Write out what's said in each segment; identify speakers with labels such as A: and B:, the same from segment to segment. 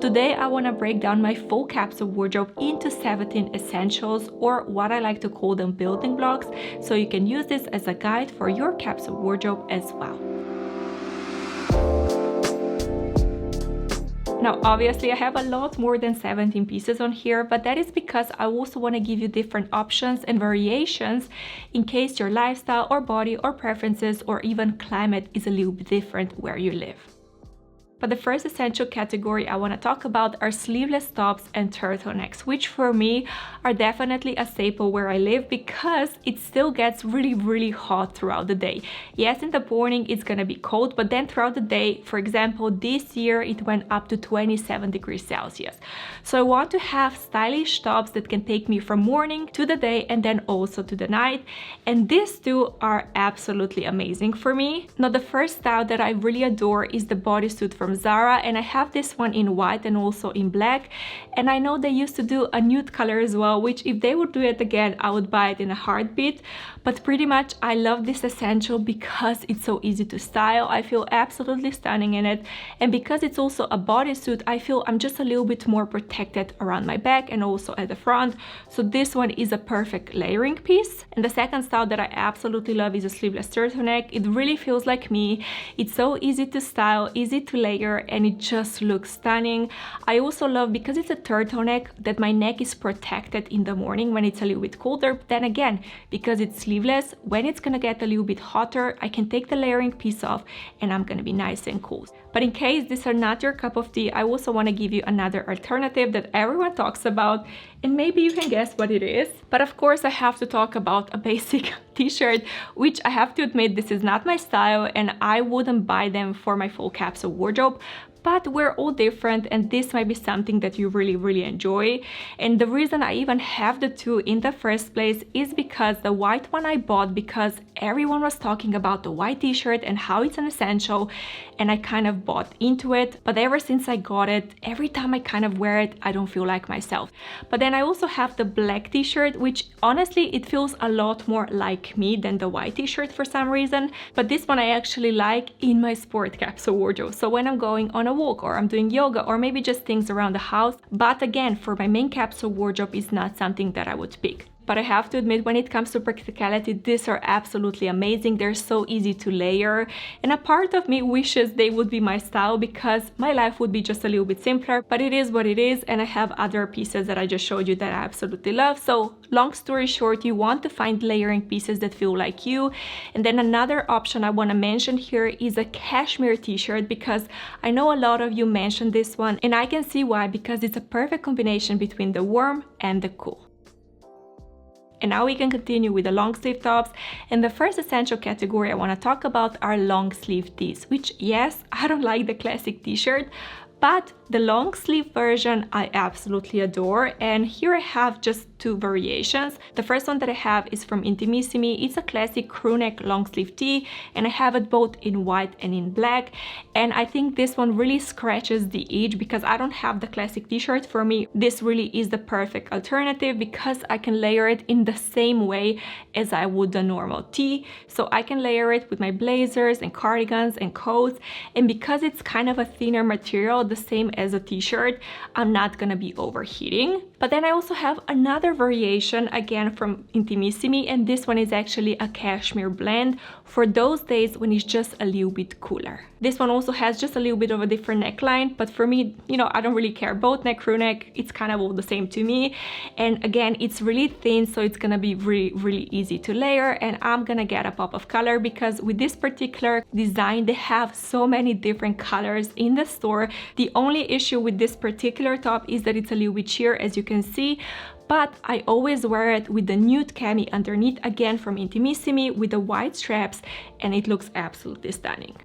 A: Today I want to break down my full capsule wardrobe into 17 essentials, or what I like to call them building blocks, so you can use this as a guide for your capsule wardrobe as well. Now, obviously I have a lot more than 17 pieces on here, but that is because I also want to give you different options and variations in case your lifestyle or body or preferences or even climate is a little bit different where you live. But the first essential category I want to talk about are sleeveless tops and turtlenecks, which for me are definitely a staple where I live because it still gets really hot throughout the day. Yes, in the morning it's gonna be cold, but then throughout the day, for example, this year it went up to 27 degrees Celsius. So I want to have stylish tops that can take me from morning to the day and then also to the night. And these two are absolutely amazing for me. Now, the first style that I really adore is the bodysuit from Zara, and I have this one in white and also in black, and I know they used to do a nude color as well, which if they would do it again I would buy it in a heartbeat. But pretty much I love this essential because it's so easy to style. I feel absolutely stunning in it, and because it's also a bodysuit I feel I'm just a little bit more protected around my back and also at the front, so this one is a perfect layering piece. And the second style that I absolutely love is a sleeveless turtleneck. It really feels like me. It's so easy to style, easy to layer, and it just looks stunning. I also love, because it's a turtleneck, that my neck is protected in the morning when it's a little bit colder. But then again, because it's sleeveless, when it's gonna get a little bit hotter, I can take the layering piece off and I'm gonna be nice and cool. But in case these are not your cup of tea, I also want to give you another alternative that everyone talks about, and maybe you can guess what it is. But of course I have to talk about a basic t-shirt, which I have to admit this is not my style and I wouldn't buy them for my full capsule wardrobe. But we're all different, and this might be something that you really enjoy. And the reason I even have the two in the first place is because the white one I bought because everyone was talking about the white t-shirt and how it's an essential, and I kind of bought into it. But ever since I got it, every time I kind of wear it, I don't feel like myself. But then I also have the black t-shirt, which honestly it feels a lot more like me than the white t-shirt for some reason. But this one I actually like in my sport capsule wardrobe, so when I'm going on a walk or I'm doing yoga or maybe just things around the house. But again, for my main capsule wardrobe is not something that I would pick. But I have to admit, when it comes to practicality, these are absolutely amazing. They're so easy to layer, and a part of me wishes they would be my style because my life would be just a little bit simpler, but it is what it is, and I have other pieces that I just showed you that I absolutely love. So long story short, you want to find layering pieces that feel like you. And then another option I want to mention here is a cashmere t-shirt, because I know a lot of you mentioned this one, and I can see why, because it's a perfect combination between the warm and the cool. And now we can continue with the long sleeve tops. And the first essential category I want to talk about are long sleeve tees, which, yes, I don't like the classic t-shirt, but the long sleeve version I absolutely adore. And here I have just two variations. The first one that I have is from Intimissimi. It's a classic crew neck long sleeve tee, and I have it both in white and in black. And I think this one really scratches the itch because I don't have the classic t-shirt. For me, this really is the perfect alternative because I can layer it in the same way as I would a normal tee. So I can layer it with my blazers and cardigans and coats, and because it's kind of a thinner material, the same as a t-shirt, I'm not gonna be overheating. But then I also have another variation, again from Intimissimi, and this one is actually a cashmere blend for those days when it's just a little bit cooler. This one also has just a little bit of a different neckline, but for me, you know, I don't really care. Both neck, crew neck, it's kind of all the same to me. And again, it's really thin, so it's gonna be really easy to layer, and I'm gonna get a pop of color because with this particular design, they have so many different colors in the store. The only issue with this particular top is that it's a little bit sheer, as you can see, but I always wear it with the nude cami underneath, again from Intimissimi, with the white straps, and it looks absolutely stunning.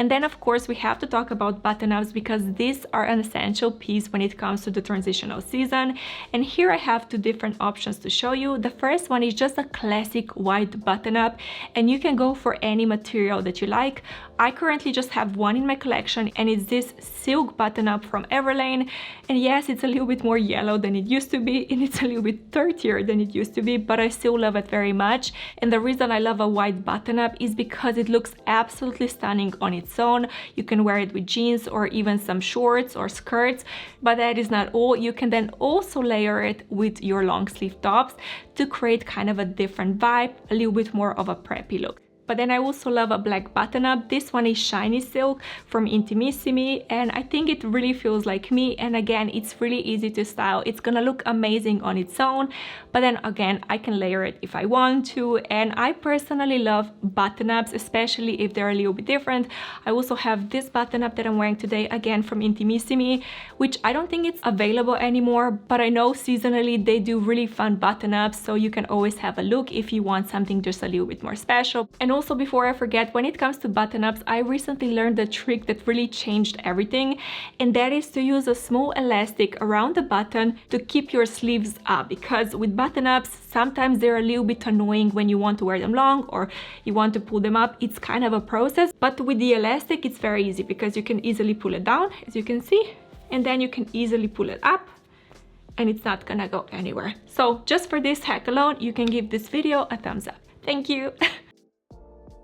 A: And then of course we have to talk about button-ups because these are an essential piece when it comes to the transitional season. And here I have two different options to show you. The first one is just a classic white button-up, and you can go for any material that you like. I currently just have one in my collection, and it's this silk button-up from Everlane. And yes, it's a little bit more yellow than it used to be, and it's a little bit dirtier than it used to be, but I still love it very much. And the reason I love a white button-up is because it looks absolutely stunning on its its own. You can wear it with jeans or even some shorts or skirts, but that is not all. You can then also layer it with your long sleeve tops to create kind of a different vibe, a little bit more of a preppy look. But then I also love a black button-up. This one is Shiny Silk from Intimissimi, and I think it really feels like me. And again, it's really easy to style. It's gonna look amazing on its own, but then again, I can layer it if I want to. And I personally love button-ups, especially if they're a little bit different. I also have this button-up that I'm wearing today, again from Intimissimi, which I don't think it's available anymore, but I know seasonally they do really fun button-ups, so you can always have a look if you want something just a little bit more special. And also, before I forget, when it comes to button-ups, I recently learned a trick that really changed everything, and that is to use a small elastic around the button to keep your sleeves up, because with button-ups, sometimes they're a little bit annoying when you want to wear them long or you want to pull them up. It's kind of a process, but with the elastic, it's very easy because you can easily pull it down, as you can see, and then you can easily pull it up, and it's not gonna go anywhere. So just for this hack alone, you can give this video a thumbs up. Thank you.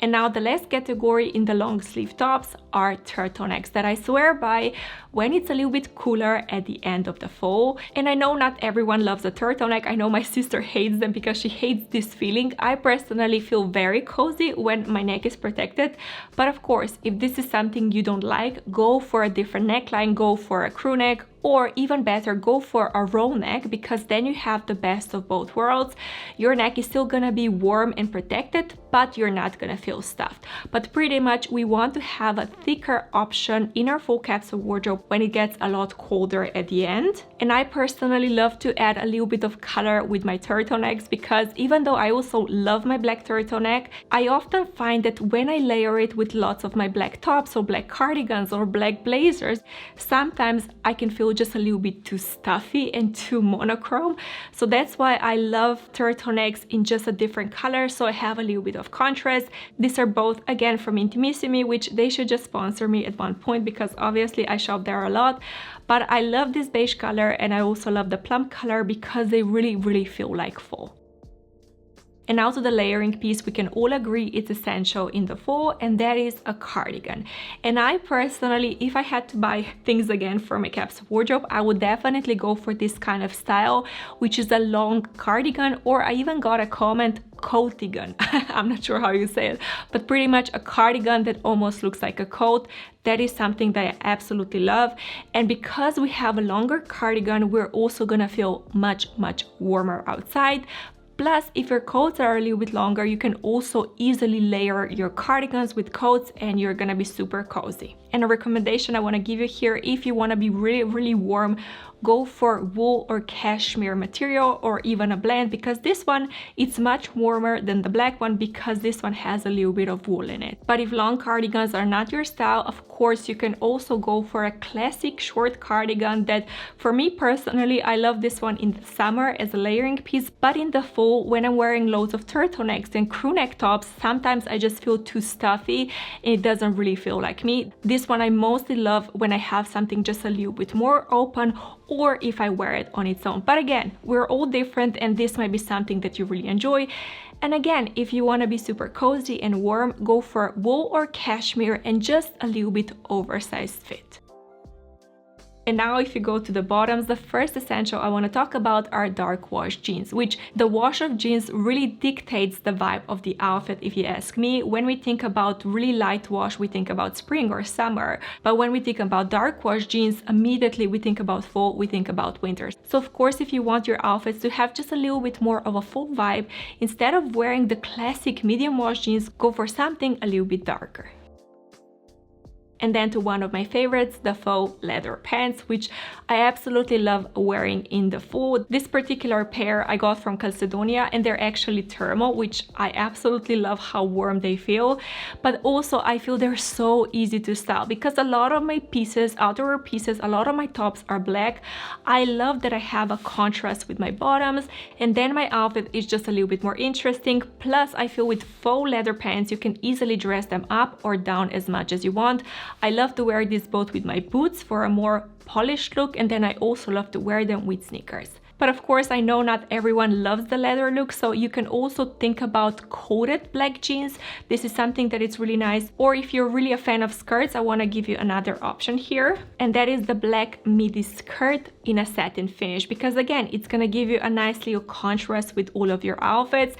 A: And now the last category in the long sleeve tops are turtlenecks that I swear by when it's a little bit cooler at the end of the fall. And I know not everyone loves a turtleneck. I know my sister hates them because she hates this feeling. I personally feel very cozy when my neck is protected. But of course, if this is something you don't like, go for a different neckline, go for a crew neck, or even better, go for a roll neck, because then you have the best of both worlds. Your neck is still gonna be warm and protected, but you're not gonna feel stuffed. But pretty much we want to have a thicker option in our full capsule wardrobe when it gets a lot colder at the end. And I personally love to add a little bit of color with my turtlenecks, because even though I also love my black turtleneck, I often find that when I layer it with lots of my black tops or black cardigans or black blazers, sometimes I can feel just a little bit too stuffy and too monochrome. So that's why I love turtlenecks in just a different color, so I have a little bit of contrast. These are both again from Intimissimi, which they should just sponsor me at one point because obviously I shop there a lot. But I love this beige color, and I also love the plum color because they really feel like fall. And now to the layering piece we can all agree it's essential in the fall, and that is a cardigan. And I personally, if I had to buy things again for my capsule wardrobe, I would definitely go for this kind of style, which is a long cardigan, or I even got a comment, coatigan. I'm not sure how you say it, but pretty much a cardigan that almost looks like a coat. That is something that I absolutely love. And because we have a longer cardigan, we're also gonna feel much warmer outside. Plus, if your coats are a little bit longer, you can also easily layer your cardigans with coats and you're gonna be super cozy. And a recommendation I wanna give you here, if you wanna be really warm, go for wool or cashmere material or even a blend, because this one, it's much warmer than the black one because this one has a little bit of wool in it. But if long cardigans are not your style, of course, you can also go for a classic short cardigan that, for me personally, I love this one in the summer as a layering piece, but in the fall, when I'm wearing loads of turtlenecks and crew neck tops, sometimes I just feel too stuffy and it doesn't really feel like me. This one I mostly love when I have something just a little bit more open, or if I wear it on its own. But again, we're all different, and this might be something that you really enjoy. And again, if you want to be super cozy and warm, go for wool or cashmere and just a little bit oversized fit. And now if you go to the bottoms, the first essential I want to talk about are dark wash jeans, which the wash of jeans really dictates the vibe of the outfit, if you ask me. When we think about really light wash, we think about spring or summer. But when we think about dark wash jeans, immediately we think about fall, we think about winter. So of course, if you want your outfits to have just a little bit more of a fall vibe, instead of wearing the classic medium wash jeans, go for something a little bit darker. And then to one of my favorites, the faux leather pants, which I absolutely love wearing in the fall. This particular pair I got from Calcedonia, and they're actually thermal, which I absolutely love how warm they feel. But also I feel they're so easy to style because a lot of my pieces, outerwear pieces, a lot of my tops are black. I love that I have a contrast with my bottoms, and then my outfit is just a little bit more interesting. Plus I feel with faux leather pants, you can easily dress them up or down as much as you want. I love to wear these both with my boots for a more polished look, and then I also love to wear them with sneakers. But of course, I know not everyone loves the leather look, so you can also think about coated black jeans. This is something that is really nice. Or if you're really a fan of skirts, I want to give you another option here, and that is the black midi skirt in a satin finish, because again, it's gonna give you a nice little contrast with all of your outfits,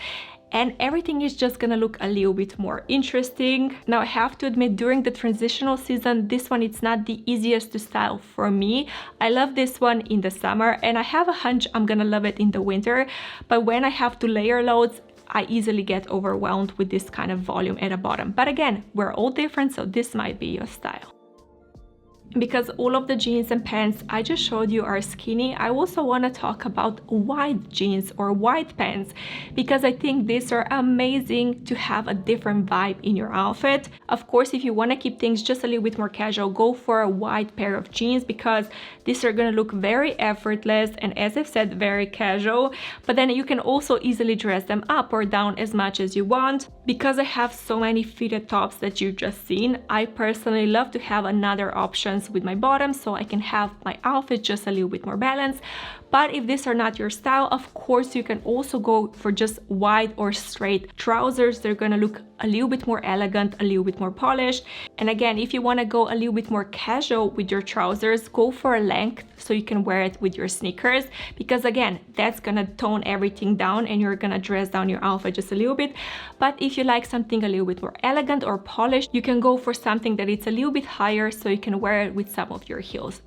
A: and everything is just gonna look a little bit more interesting. Now, I have to admit, during the transitional season, this one, it's not the easiest to style for me. I love this one in the summer, and I have a hunch I'm gonna love it in the winter, but when I have to layer loads, I easily get overwhelmed with this kind of volume at the bottom. But again, we're all different, so this might be your style. Because all of the jeans and pants I just showed you are skinny, I also want to talk about wide jeans or wide pants, because I think these are amazing to have a different vibe in your outfit. Of course, if you want to keep things just a little bit more casual, go for a wide pair of jeans, because these are going to look very effortless and, as I've said, very casual. But then you can also easily dress them up or down as much as you want. Because I have so many fitted tops that you've just seen, I personally love to have another options with my bottoms, so I can have my outfit just a little bit more balanced. But if these are not your style, of course, you can also go for just wide or straight trousers. They're gonna look a little bit more elegant, a little bit more polished. And again, if you want to go a little bit more casual with your trousers, go for a length so you can wear it with your sneakers, because again, that's gonna tone everything down and you're gonna dress down your outfit just a little bit. But if you like something a little bit more elegant or polished, you can go for something that it's a little bit higher so you can wear it with some of your heels.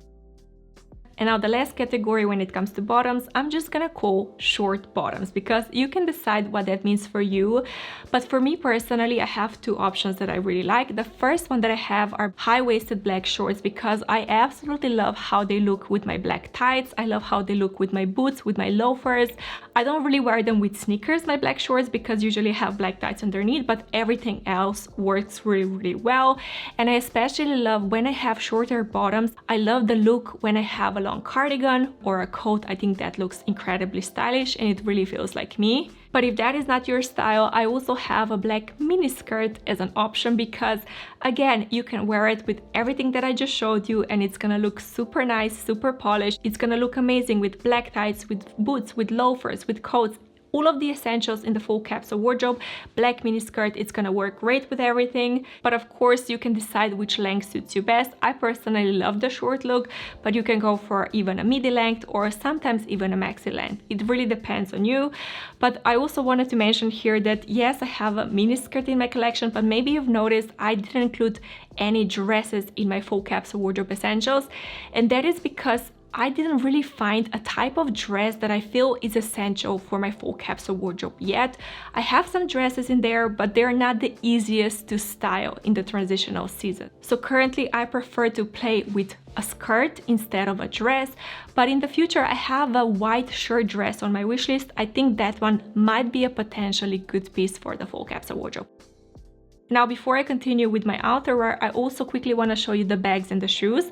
A: And now the last category when it comes to bottoms, I'm just gonna call short bottoms, because you can decide what that means for you. But for me personally, I have two options that I really like. The first one that I have are high-waisted black shorts, because I absolutely love how they look with my black tights. I love how they look with my boots, with my loafers. I don't really wear them with sneakers, my black shorts, because usually I have black tights underneath, but everything else works really, really well. And I especially love when I have shorter bottoms. I love the look when I have a long cardigan or a coat. I think that looks incredibly stylish and it really feels like me. But if that is not your style, I also have a black mini skirt as an option, because again, you can wear it with everything that I just showed you and it's gonna look super nice, super polished. It's gonna look amazing with black tights, with boots, with loafers, with coats. All of the essentials in the full capsule wardrobe. Black mini skirt, it's gonna work great with everything. But of course, you can decide which length suits you best. I personally love the short look, but you can go for even a midi length or sometimes even a maxi length. It really depends on you. But I also wanted to mention here that yes, I have a mini skirt in my collection, but maybe you've noticed I didn't include any dresses in my full capsule wardrobe essentials. And that is because I didn't really find a type of dress that I feel is essential for my full capsule wardrobe yet. I have some dresses in there, but they're not the easiest to style in the transitional season. So currently I prefer to play with a skirt instead of a dress, but in the future I have a white shirt dress on my wish list. I think that one might be a potentially good piece for the full capsule wardrobe. Now, before I continue with my outerwear, I also quickly want to show you the bags and the shoes.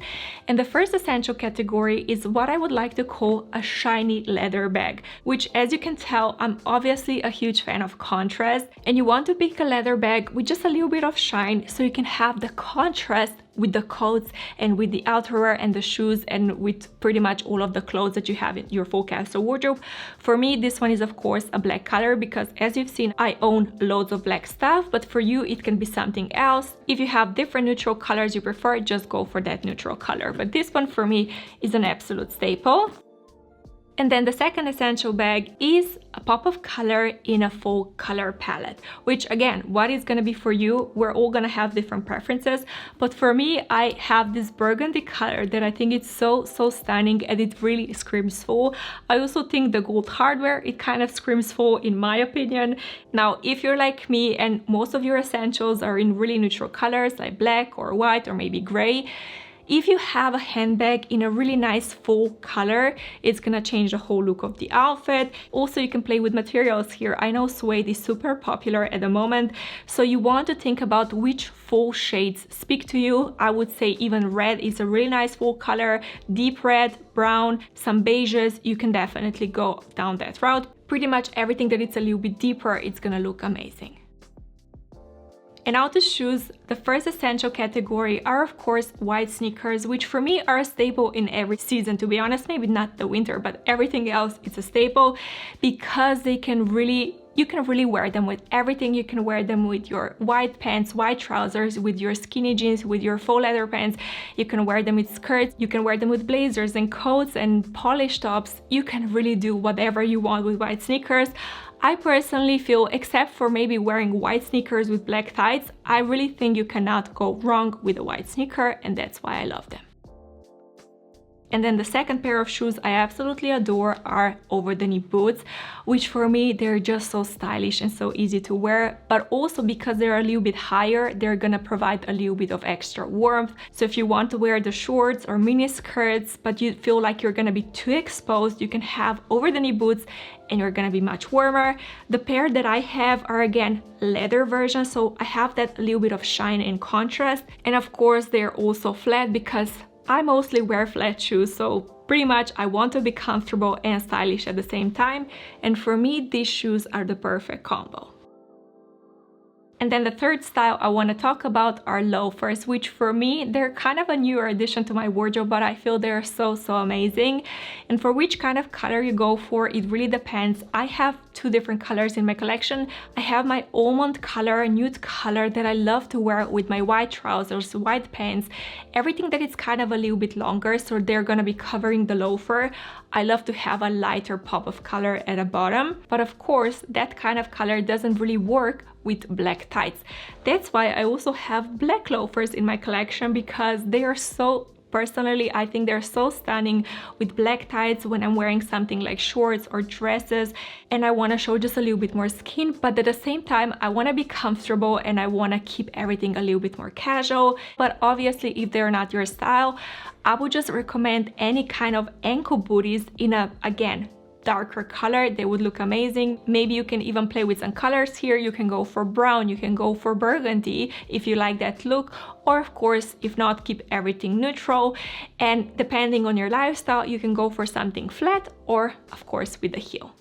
A: And the first essential category is what I would like to call a shiny leather bag, which, as you can tell, I'm obviously a huge fan of contrast. And you want to pick a leather bag with just a little bit of shine so you can have the contrast with the coats and with the outerwear and the shoes and with pretty much all of the clothes that you have in your full capsule wardrobe. For me, this one is of course a black color, because as you've seen, I own loads of black stuff, but for you it can be something else. If you have different neutral colors you prefer, just go for that neutral color. But this one for me is an absolute staple. And then the second essential bag is a pop of color in a full color palette, which again, what is gonna be for you? We're all gonna have different preferences, but for me, I have this burgundy color that I think it's so stunning and it really screams fall. I also think the gold hardware, it kind of screams fall in my opinion. Now, if you're like me and most of your essentials are in really neutral colors like black or white or maybe gray, if you have a handbag in a really nice full color, it's gonna change the whole look of the outfit. Also, you can play with materials here. I know suede is super popular at the moment, so you want to think about which full shades speak to you. I would say even red is a really nice full color, deep red, brown, some beiges. You can definitely go down that route. Pretty much everything that it's a little bit deeper, it's gonna look amazing. And out of shoes, the first essential category are of course white sneakers, which for me are a staple in every season, to be honest. Maybe not the winter, but everything else it's a staple because you can really wear them with everything. You can wear them with your white pants, white trousers, with your skinny jeans, with your faux leather pants. You can wear them with skirts. You can wear them with blazers and coats and polished tops. You can really do whatever you want with white sneakers. I personally feel, except for maybe wearing white sneakers with black tights, I really think you cannot go wrong with a white sneaker, and that's why I love them. And then the second pair of shoes I absolutely adore are over-the-knee boots, which for me, they're just so stylish and so easy to wear, but also because they're a little bit higher, they're gonna provide a little bit of extra warmth. So if you want to wear the shorts or mini skirts, but you feel like you're gonna be too exposed, you can have over-the-knee boots and you're gonna be much warmer. The pair that I have are again leather versions, so I have that little bit of shine and contrast. And of course, they're also flat because I mostly wear flat shoes, so pretty much I want to be comfortable and stylish at the same time, and for me these shoes are the perfect combo. And then the third style I want to talk about are loafers, which for me, they're kind of a newer addition to my wardrobe, but I feel they're so amazing. And for which kind of color you go for, it really depends. I have two different colors in my collection. I have my almond color, nude color that I love to wear with my white trousers, white pants, everything that is kind of a little bit longer, so they're gonna be covering the loafer. I love to have a lighter pop of color at the bottom, but of course, that kind of color doesn't really work with black tights. That's why I also have black loafers in my collection, because they are so, personally, I think they're so stunning with black tights when I'm wearing something like shorts or dresses and I want to show just a little bit more skin, but at the same time I want to be comfortable and I want to keep everything a little bit more casual. But obviously, if they're not your style, I would just recommend any kind of ankle booties in a, again, darker color. They would look amazing. Maybe you can even play with some colors here. You can go for brown, you can go for burgundy if you like that look, or of course, if not, keep everything neutral. And depending on your lifestyle, you can go for something flat or of course with a heel.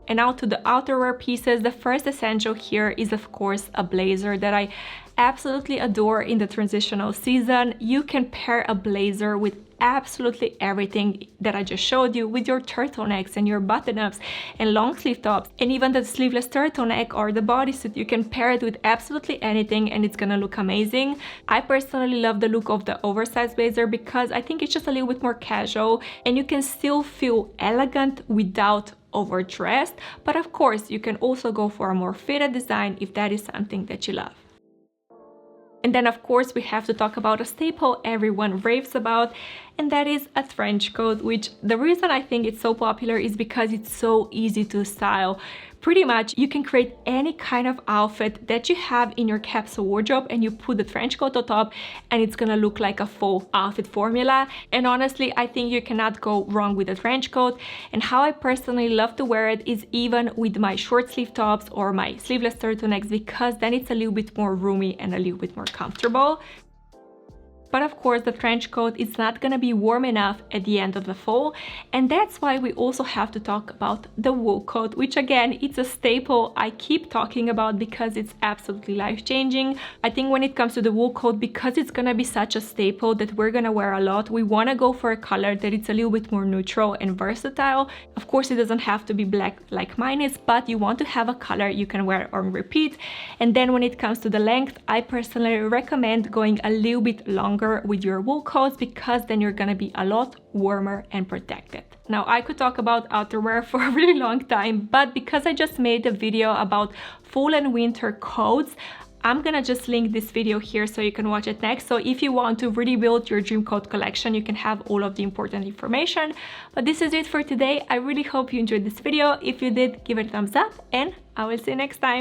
A: And now to the outerwear pieces. The first essential here is of course a blazer that I absolutely adore in the transitional season. You can pair a blazer with absolutely everything that I just showed you, with your turtlenecks and your button-ups and long sleeve tops, and even the sleeveless turtleneck or the bodysuit. You can pair it with absolutely anything and it's gonna look amazing. I personally love the look of the oversized blazer because I think it's just a little bit more casual and you can still feel elegant without overdressed. But of course, you can also go for a more fitted design if that is something that you love. And then of course we have to talk about a staple everyone raves about, and that is a trench coat, which the reason I think it's so popular is because it's so easy to style. Pretty much you can create any kind of outfit that you have in your capsule wardrobe and you put the trench coat on top and it's gonna look like a full outfit formula. And honestly, I think you cannot go wrong with a trench coat. And how I personally love to wear it is even with my short sleeve tops or my sleeveless turtlenecks, because then it's a little bit more roomy and a little bit more comfortable. But of course, the trench coat is not gonna be warm enough at the end of the fall, and that's why we also have to talk about the wool coat, which again, it's a staple I keep talking about because it's absolutely life-changing. I think when it comes to the wool coat, because it's gonna be such a staple that we're gonna wear a lot, we wanna go for a color that it's a little bit more neutral and versatile. Of course, it doesn't have to be black like mine is, but you want to have a color you can wear on repeat. And then when it comes to the length, I personally recommend going a little bit longer with your wool coats, because then you're gonna be a lot warmer and protected. Now, I could talk about outerwear for a really long time, but because I just made a video about fall and winter coats, I'm gonna just link this video here so you can watch it next. So if you want to really build your dream coat collection, you can have all of the important information. But this is it for today. I really hope you enjoyed this video. If you did, give it a thumbs up and I will see you next time.